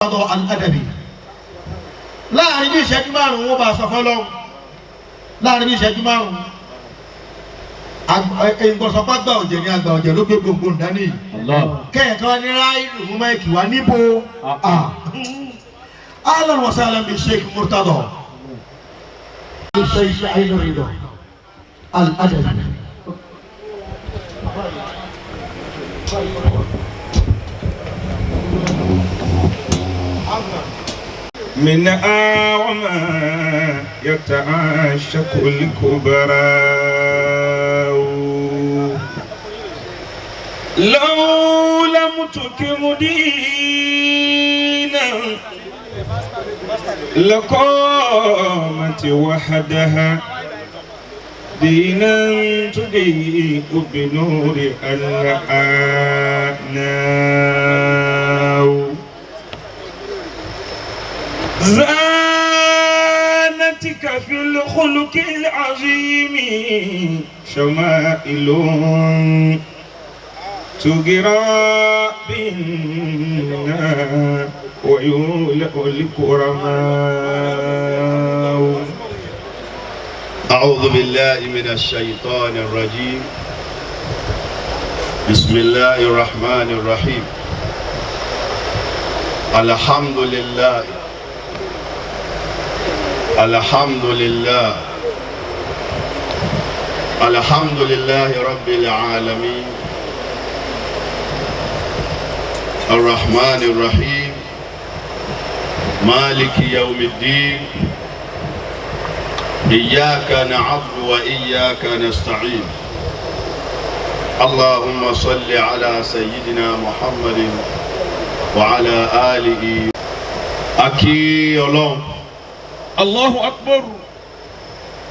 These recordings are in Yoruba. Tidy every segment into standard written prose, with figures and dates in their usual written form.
الأدبي láàrin bí ìṣẹ́jú márùn-ún wọ́n bá sọ fọ́lọ́hún láàrin bí ìṣẹ́jú márùn-ún ìgbọ̀nsọ̀pá gba ọ̀jẹ̀ ní àgbà ọ̀jẹ̀ ló gbé gbogbo dání kẹ́ẹ̀kan ní ráìlú mú máìkì wá níbo ahlan wa sahlan bi Sheikh Murtada Sheikh Ainu Rida al-Adabi. من أعمى يتعاشق الكبراء لو لم تكن دينا لقامت وحدها دينا تضيء بنور الآناء زانتك في الخلق العظيم شمائل تجرى بنا ويولأ الكرماء. أعوذ بالله من الشيطان الرجيم. بسم الله الرحمن الرحيم. الحمد لله الحمد لله الحمد لله رب العالمين الرحمن الرحيم مالك يوم الدين إياك نعبد وإياك نستعين اللهم صل على سيدنا محمد وعلى آله. أكي الله Allahu Akbar.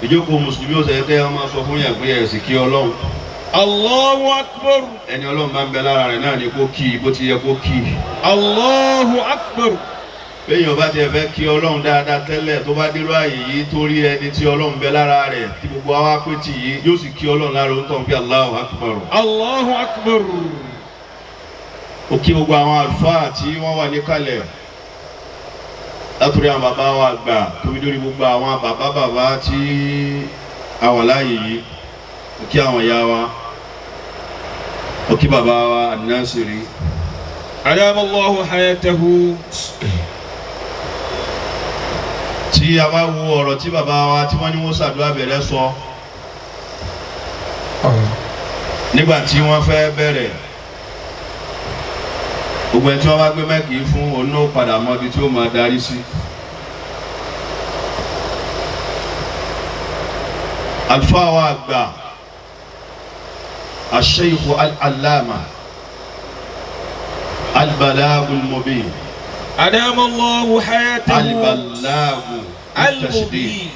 Ìjókòó mùsùlùmí ó sẹ́yẹ́ tẹ́ ẹ máa sọ fún yàn pé ẹ̀sìn kí Ọlọ́run. Allahu Akbar. Ẹni Ọlọ́run bá ń bẹ lára rẹ̀ náà ni kó kí bó ti yẹ kó kí. Allahu Akbar. Béèyàn bá tiẹ̀ fẹ́ kí Ọlọ́run dáadáa tẹ́lẹ̀ tó bá dérú ààyè yìí torí ẹni tí Ọlọ́run bẹ lára rẹ̀ tí gbogbo wa pé tì yìí yóò sì kí Ọlọ́run lára ó tàn bí Allahu Akbar. Allahu Akbar. Ó kí gbogbo àwọn àlùfáà tí wọ́n wà níkàlẹ̀ látòrí àwọn bàbá wa àgbà tóbi lórí gbogbo àwọn bàbá tí àwọn láàyè yìí ó kí àwọn ìyá wa ó kí bàbá wa An-Nasiri. Adama Allahu hayatahu. Tí a bá wo ọ̀rọ̀ tí bàbá wa tí wọ́n ní wọ́n ṣàdúrà bẹ̀rẹ̀ sọ nígbà tí wọ́n fẹ́ bẹ̀rẹ̀ gbogbo ẹni tí wọ́n bá gbé mẹ́kì fún òun náà padà mọ ibi tí ó máa darí sí. Àlùfáà wa àgbà Al-Sheikh Al-Allama Al-Balagh Al-Mubin. Adama Allahu hayatahu. Al-Balagh Al-Tashdid.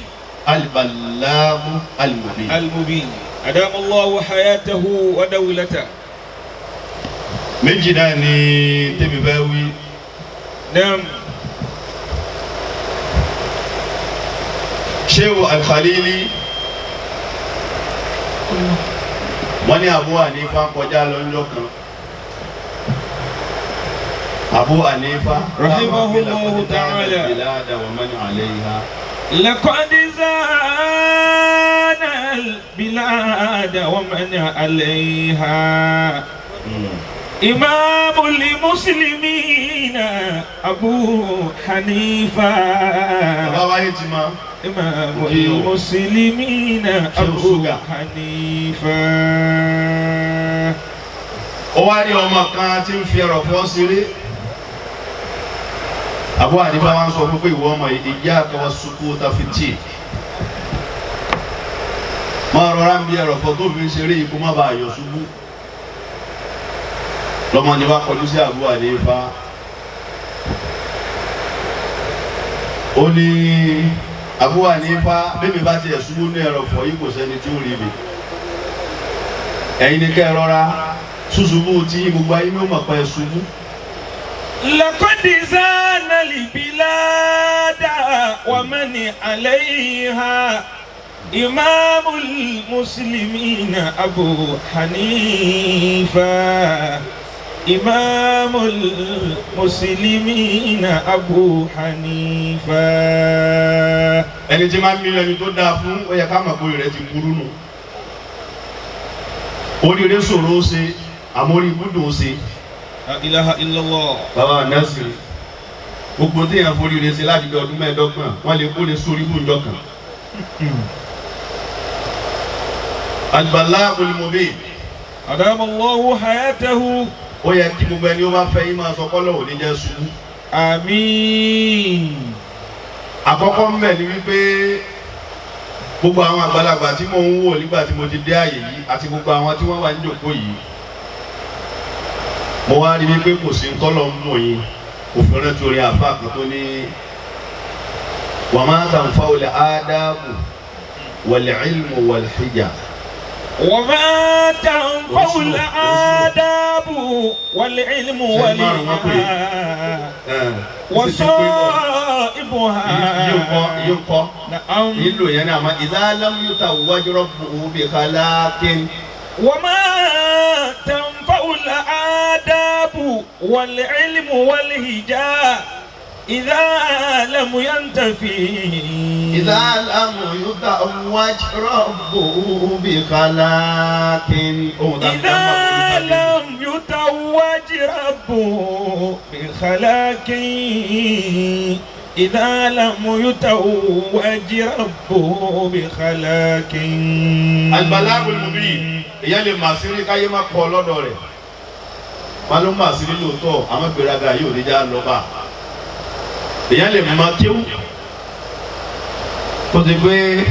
Al-Balagh Al-Mubin. Al-Mubin. Adama Allahu hayatahu wa dawlatahu. Méjì náà ni tèmi fẹ́ wí. Naam. Sheikh Al-Khalili wọ́n ní Abu Hanifa kọjá lọ́jọ́ kan. Abu Hanifa rahimahullahu ta'ala bilada wa man alayha. Laqad zana al-bilada wa man alayha. إمام المسلمين أبو حنيفة. إمام المسلمين أبو حنيفة. Ó wá ní ọmọ kan tí ń fi ẹ̀rọ fọ́ sílé. Abu Hanifa wá ń sọ fún pé ìwọ ọmọ iyyaka was-sukuta fit-tii. Máa rọra ń bí ẹ̀rọ fọ́ tó fi ń ṣeré ikú má bàa yọ̀ ṣubú. Lọ́mọ ni wá kọjú sí Abu Hanifa. Ó ní Abu Hanifa bẹ́ẹ̀ mi bá tiẹ̀ ṣubú ní ẹ̀rọ fọ́ yìí kò sẹ́ni tí ó rí mi. Ẹ̀yin ni kẹ́ ẹ rọra ṣùṣubú tí gbogbo ayé ló mọ̀ pé ẹ ṣubú. لقد زان البلاد ومن عليها إمام المسلمين أبو حنيفة إمام المسلمين أبو حنيفة. ẹni tí máa ń mílíọ̀nù ẹni tó dáa fún ó yẹ ká mọ̀ pé rẹ̀ ti burú nù. oríire ṣòro ó ṣe àmọ́ orí ibùdó ó ṣe. La ilaha illallah. bàbá Násìrì gbogbo téèyàn foríire ṣe láti bí ọdún mẹ́ẹ̀ẹ́dọ́gbọ̀n wọ́n lè kó lè sórí ibùdó kan. Al-Balāghul Mubīn. Adamallahu hayatahu. ó yẹ kí gbogbo ẹni ó bá fẹ́ yín máa sọ kọ́lọ̀ òní jẹ́ ṣubú. Àmín. àkọ́kọ́ ń bẹ̀ ni wípé gbogbo àwọn àgbàlagbà tí mò ń wò nígbà tí mo ti dé àyè yìí àti gbogbo àwọn tí wọ́n wà níjòkó yìí mo wá rí wípé kò sí ntọ́lọ̀ ń mọ̀ yín òfin rántí orin àfa kan tó ní wa mā tanfa'ul ādābu wal 'ilmu wal hija. وما تنفع الآداب والعلم والإيمان وصائبها. نعم. إذا لم يتوج ربه بخلاق. وما تنفع الآداب والعلم والهجاء إذا لم ينتفي. إذا لم يتوج ربه بخلاق. إذا لم يتوج ربه بخلاق. إذا لم يتوج ربه بخلاق. Al-Balāghul Mubīn. ìyá lè mà sí rí káyé má kọ́ lọ́dọ̀ rẹ̀ wọn ló mà sí rí lóòótọ́ àwọn gbéraga yóò ní já lọ́ba. ìyá lè mọ kíw tó ti gbé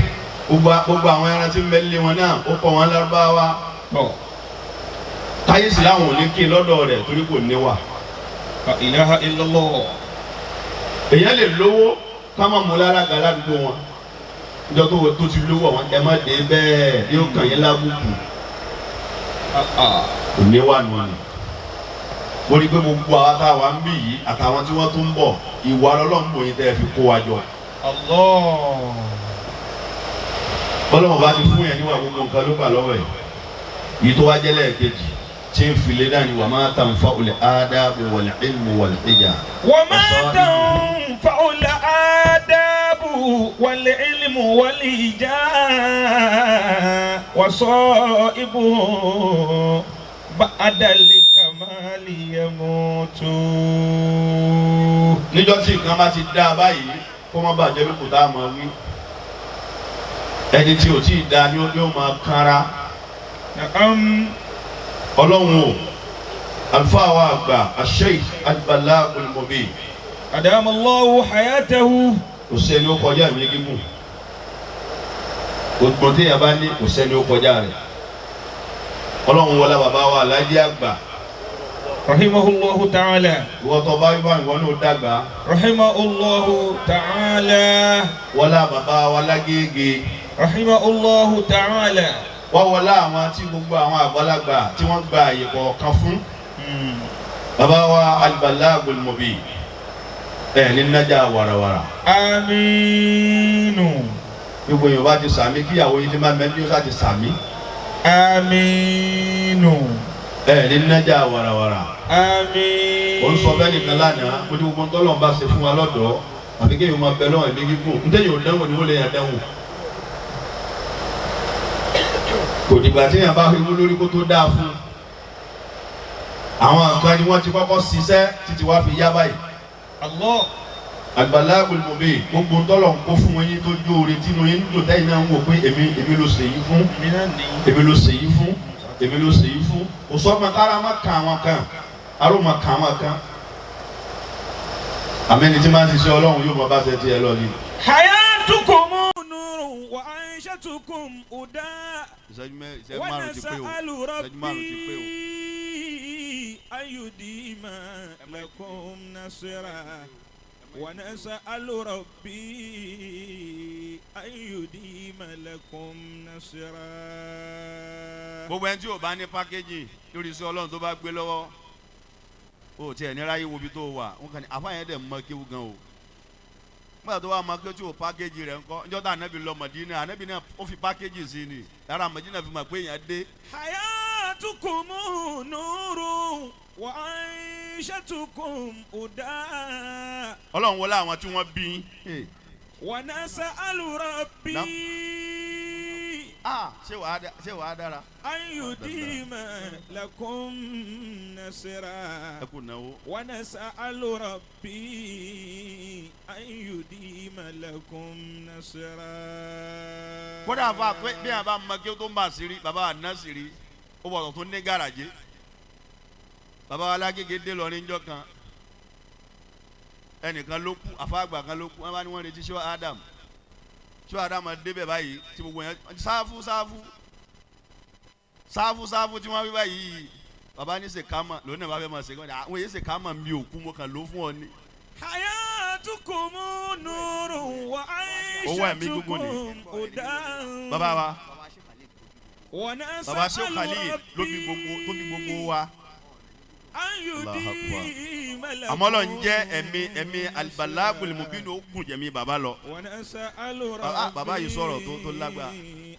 gbogbo àwọn ẹran tí ń bẹ lé wọn náà ó kọ́ wọn Lárúbáwá táyé sì láwọn ò ní kí lọ́dọ̀ rẹ̀ torí kò níwà. La ilaha illallah. èèyàn lè lówó ká má mú láraga ládùúgbò wọn ìjọ tó ti lówó àwọn ẹ má dé bẹ́ẹ̀ yóò kàn yín lábùkù kò níwà nù ni. mo rí i pé gbogbo àwọn táwa ń bì yìí àtàwọn tí wọ́n tún ń bọ̀ ìwà ọlọ́run bòyìn tẹ́ ẹ fi kó wa jọ. bọ́lọ́mọ̀ bá ti fún yẹn níwà gbogbo nǹkan ló gbà lọ́wọ́ ẹ̀ yìí tó wá jẹ́ lẹ́ẹ̀kejì tí ń file dání wa mā tanfa'ul ādābu wal 'ilmu wal hija. wa mā tanfa'ul ādābu wal 'ilmu wal hija wa ṣā'ibuhu ba'dal kamāli yamūtu. níjọ́ tí nǹkan bá ti dá a báyìí kó má bàjẹ́ bí kò tá a máa wí ẹni tí ò tí ì dá ni ó máa kára. ọlọ́run o àlùfáà wa àgbà Sheikh Al-Balāghul Mubīn. Adamallahu hayatahu. kò sẹ́ni ó kọjá mi gígùn ògbọ́n tí yàrá bá ní kò sẹ́ni ó kọjá rẹ̀. ọlọ́run wọlé bàbá wa Alhaji àgbà. Rahimahullahu ta'ala. ìwọ tó bá yí bá ìwọ náà dàgbà. Rahimahullahu ta'ala. wọlé bàbá wa Lágége. Rahimahullahu ta'ala. wọ́n wọlé àwọn tí gbogbo àwọn àgbàlagbà tí wọ́n gba àyè kọ̀ọ̀kan fún. bàbá wa Al-Balāghul Mubīn ní nájà wàràwàrà. Aminu. gbogbo Yorùbá ti sàmì kíyàwó yìí ti máa mẹ́bí ó sá ti sàmì. Aminu. ní nájà wàràwàrà. Àmín. ó ń sọ bẹ́ẹ̀ nìkan lánàá ó ní gbogbo tọ́lọ̀ ń bá ṣe fún wa lọ́dọ̀ àbí kéèyàn máa bẹ lọ́wọ́ ẹ̀mí gígùn ntẹ́yìn ò dánwò ni wọ́n lè yàn dánwò. kò dìgbà tí yàn bá ewu lórí kó tó dáa fún un. àwọn nǹkan ni wọ́n ti kọ́kọ́ ṣiṣẹ́ títí wá fi yá báyìí. Allah. Al-Balāghul Mubīn gbogbo tọ́lọ̀ ń kó fún wọn yín tó jó oore tínú yín dùn tẹ́yìn náà ń wò pé èmi ló ṣèyí fún èmi ló ṣèyí fún èmi ló ṣèyí fún kò sọ ma kára má kàn àwọn kan aró ma kàn àwọn kan àmẹ́ni tí máa ń ṣiṣẹ́ ọlọ́run yóò máa bá ṣe tiẹ̀ lọ ni. hayatukum nurun wa aishatukum huda wa nas'alu rabbi ayudima lakum nasra wa nas'alu rabbi ayudima lakum nasra. gbogbo ẹni tí o bá ní pákéjì lórí iṣẹ́ ọlọ́run tó bá gbé lọ́wọ́ o tiẹ̀ ní ráyé wo bí tó wà wọn kàn ní àfáàyàn dẹ̀ mọ kéwù gan o nígbà tó wà mọ kéwù tí o pákéjì rẹ̀ ńkọ́ níjọ́ tá ànábì lọ Mọ̀dínà ànábì náà ó fi pákéjì sí ni lára Mọ̀dínà fi mọ̀ pé èèyàn dé. حياتكم نور وعيشتكم هدى. ọlọ́run wọlé àwọn tí wọ́n bí. ونسأل ربي ṣé wàá dára. أن يديم لكم نصرا. ẹ kò náwó. ونسأل ربي أن يديم لكم نصرا. kódà fún àpẹ bí a bá mọ kí o tó ń bá sírí bàbá wa ná sírí ó bọ̀ tó ní gàràjé bàbá wa lágége dé lọ níjọ́ kan ẹnìkan ló kú àfáàgbà kan ló kú wọn bá ní wọn retí ṣé Adam débẹ̀ báyìí tí gbogbo yẹn sáfù tí wọ́n wí báyìí bàbá ní sèkámà lónìí bàbá fẹ́ máa ṣe kọ́ ni àwọn èyí sèkámà mi ò kú mo kàn ló fún ọ ní. حياتكم نور وعيشتكم هدى. bàbá wa ونسأل bàbá Sheikh Khalil ló bí gbogbo wa. أن يديم لكم. àmọ́ lọ ń jẹ́ ẹ̀mí Al-Balagul Mubin ó gùn jẹ̀mí bàbá lọ. ونسأل ربي bàbá yìí sọ̀rọ̀ tó lágbára.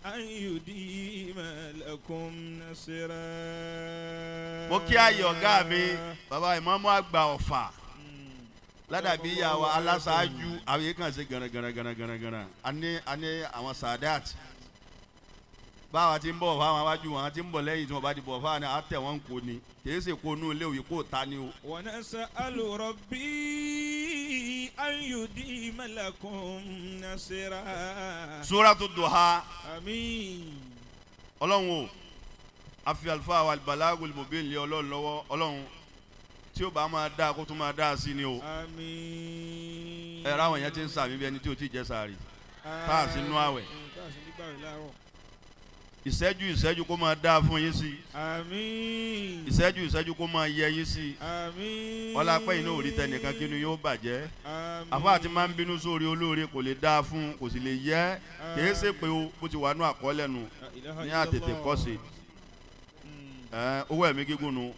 أن يديم لكم نصرا. mo kí ayé ọ̀gá mi bàbá ìmáàmù àgbà Ọ̀fà ládàbí ìyàwó aláṣáájú àwọn yìí kàn ṣe gànàgànà àní àwọn Sadat báwa ti ń bọ̀ fáwọn awájú wọn ti ń bọ̀ lẹ́yìn tí wọ́n bá ti bọ̀ fáwọn àtẹ̀ wọn kò ní kìí ṣe kó nú ilé òye kó ta ni o. ونسأل ربي أن يديم لكم نصرا. Suratu Duha. آمين. ọlọ́run o àfi àlùfáà wa Al-Balagul Mubin lé ọlọ́run lọ́wọ́ ọlọ́run tí ó bá máa dá kó tún máa dá sí ni o. آمين. ẹ̀rọ àwọn yẹn ti ń sàmì bí ẹni tí o ti jẹ sàárì tá a sì nú àwẹ̀. ìṣẹ́jú kó máa dá fún yín sí. Àmín. ìṣẹ́jú kó máa yẹ yín sí. Àmín. ọlá pẹ́ iná òrí tẹnìkan kínú yóò bàjẹ́. Àmín. àfáà tí máa ń bínú sórí olóore kò lè dáa fún kò sì lè yẹ kìí ṣe pé o bó ti wà nú àkọọ́lẹ̀ nu ní àtètè kọ́ sí. owó ẹ̀mí gígùn nu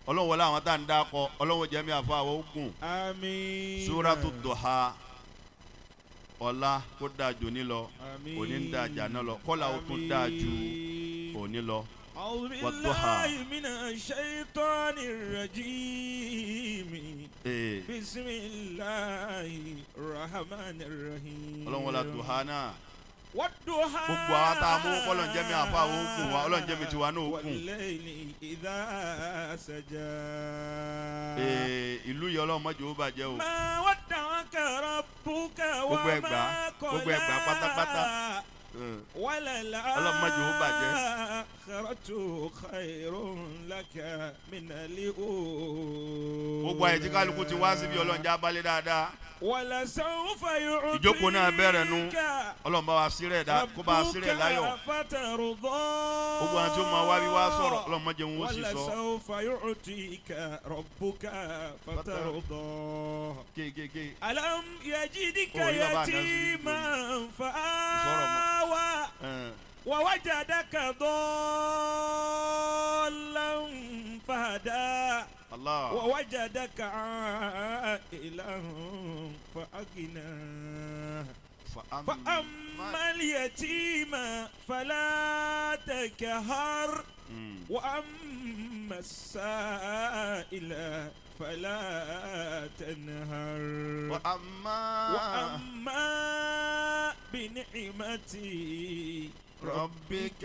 ọlọ́run wọlé àwọn tá à ń dákọ ọlọ́run jẹ́mi àfáà wọ́n gùn. Àmín. Suratu Duha ọlá kó dáa jù ní lọ òní ń dáa jà náà lọ kọ́lá ó tún dáa ju òní lọ. أعوذ بالله من الشيطان الرجيم بسم الله الرحمن الرحيم. ọlọ́run wọlé Duha náà والضحى gbogbo àwọn tá a mú kọ́lọ̀ ń jẹ́mi àfa àwọn òkun wa ọlọ́run jẹ́mi tiwa náà òkun. والليل إذا سجى. ìlú yìí ọlọ́run mọ́jọ́ ó bàjẹ́ o. ما ودعك ربك gbogbo وما ẹgbàá قلى. pátápátá. ọlọ́run mọ́jọ́ ó bàjẹ́. والآخرة خير لك من الأولى. gbogbo àyè tí kálukú ti wá síbi ọlọ́run já balẹ̀ dáadáa. ولسوف يعطيك ìjókòó náà bẹ̀rẹ̀ nu ọlọ́run bá wa sírẹ̀ dá kó bá wa sírẹ̀ láyọ̀. ربك فترضى. gbogbo àwọn tí ó máa wá bí wá sọ̀rọ̀ ọlọ́run má jẹ́ wọn ó sì sọ. ولسوف يعطيك ربك فترضى. kéékèèké. ألم يجدك Orí bàbá àná sí يتيما Sọ̀rọ̀ فآوى ووجدك ضالا فهدى Allah. ووجدك عائلا فأغنى فأما اليتيم فلا تكهر وأما السائل فلا تنهر وأما بنعمتي ربك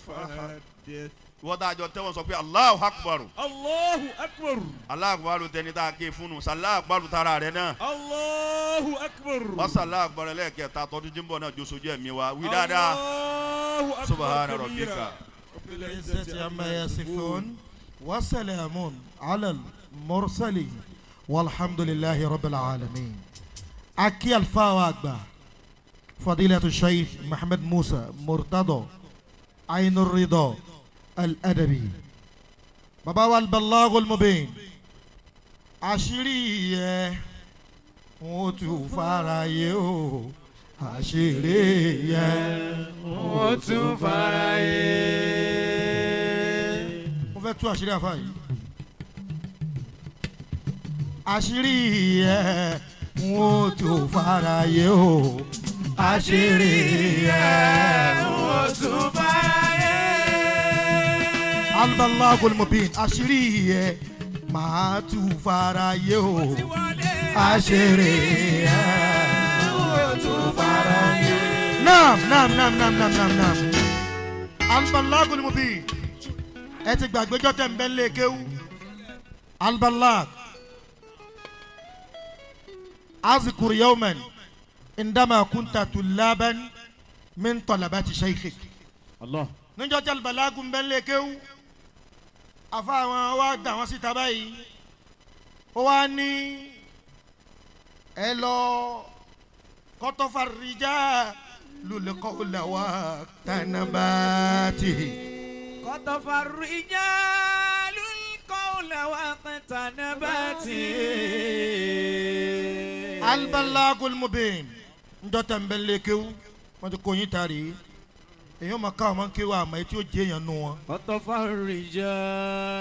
فحدث. wọ́n tá a jọ tẹ́wọ́n sọ pé Allahu Akbar. Allahu Akbar. Allahu Akbar tẹni tá a ké fúnnu Allahu Akbar tara rẹ̀ náà. Allahu Akbar. wọ́n Allahu Akbar lẹ́ẹ̀kẹta tọdún jíǹbọ̀ náà jó sojú ẹ̀mí wa wí dáadáa. Allahu Akbar. Subhana rabbika. بالعزة عما يصفون وسلام على المرسلين والحمد لله رب العالمين. أكي الفاوى أكبر فضيلة الشيخ محمد موسى مرتضى عين الرضا الأدبي بابا البلاغ المبين عشرية وتفاريو عشرية وتفاريو. mo fẹ́ tú àṣírí àfáà yìí. àṣírí ẹ̀ wọ́n tó faraye o. àṣírí ẹ̀ wọ́n tó faraye. Al-Balagul Mubin àṣírí ẹ̀ máa tú fara yé o àṣírí ẹ̀ máa tú fara yé. Naam. Al-Balagul Mubin ẹ ti gbàgbé jọ́tẹ̀ ń bẹ́ lé kéwú. Al-Balag azkur yawman indama kunta tullaban min talabati shaykhik. Allah. Níjọ́ tí Al-Balagu ń bẹ́ lé kéwú afa àwọn wa dà wọ́n síta báyìí ó wá ní ẹ lọ kọ́tọ́fà rìjà lulẹ̀kọ́ làwà tànàbàtì. kọ́tọ́fà rìjà lulẹ̀kọ́ làwà tànàbàtì. Al-Balagul Mubin njọ́ tẹ̀ ń bẹ́ lé kéwú wọ́n ti kó yín tari èyàn máa ká ọmọ kéwú àmọ́ etí ó jẹ́ èèyàn nù wọn. kọ́tọ́fà rìjà.